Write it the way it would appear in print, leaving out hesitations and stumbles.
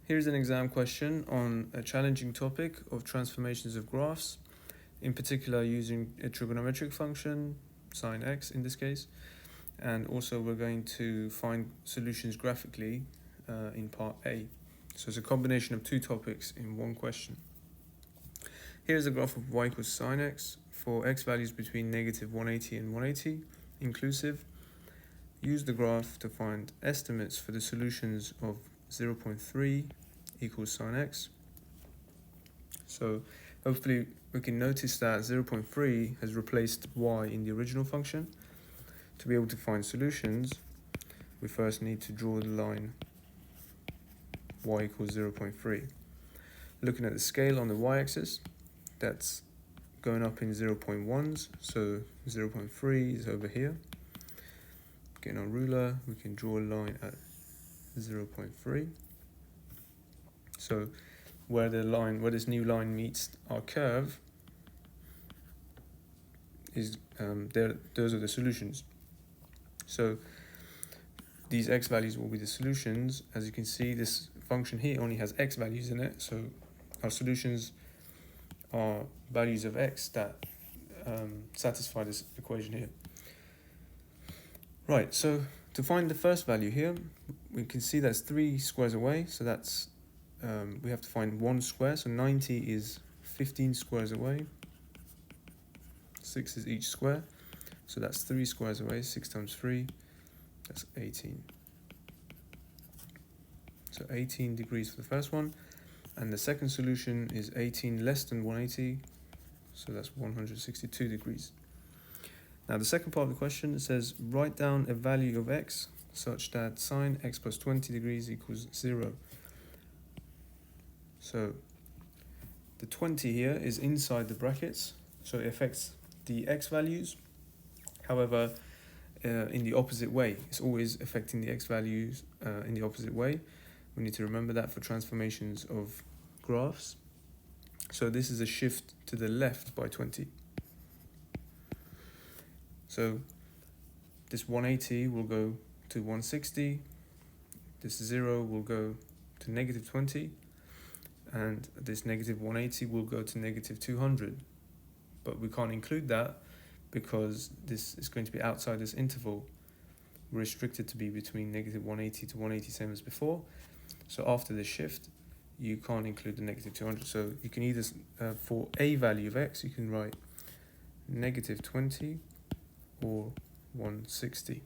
Here's an exam question on a challenging topic of transformations of graphs, in particular using a trigonometric function, sine x in this case, and also we're going to find solutions graphically in part A. So it's a combination of two topics in one question. Here's a graph of y equals sine x for x values between negative 180 and 180 inclusive. Use the graph to find estimates for the solutions of 0.3 equals sine x. So hopefully we can notice that 0.3 has replaced y in the original function. To be able to find solutions, we first need to draw the line y equals 0.3. Looking at the scale on the y-axis, that's going up in 0.1s, so 0.3 is over here. Getting our ruler, we can draw a line at 0.3. So where this new line meets our curve is those are the solutions. So these x values will be the solutions. As you can see, this function here only has x values in it, so our solutions are values of x that satisfy this equation here. Right, so to find the first value here, we can see that's 3 squares away, so that's we have to find 1 square, so 90 is 15 squares away, 6 is each square, so that's 3 squares away, 6 times 3, that's 18. So 18 degrees for the first one, and the second solution is 18 less than 180, so that's 162 degrees. Now the second part of the question says, write down a value of x such that sine x plus 20 degrees equals 0. So the 20 here is inside the brackets, so it affects the x values. However, in the opposite way, it's always affecting the x values in the opposite way. We need to remember that for transformations of graphs. So this is a shift to the left by 20. So this 180 will go to 160, this 0 will go to negative 20, and this negative 180 will go to negative 200. But we can't include that because this is going to be outside this interval. We're restricted to be between negative 180 to 180, same as before. So after this shift, you can't include the negative 200. So you can either, for a value of x, you can write negative 20 or 160.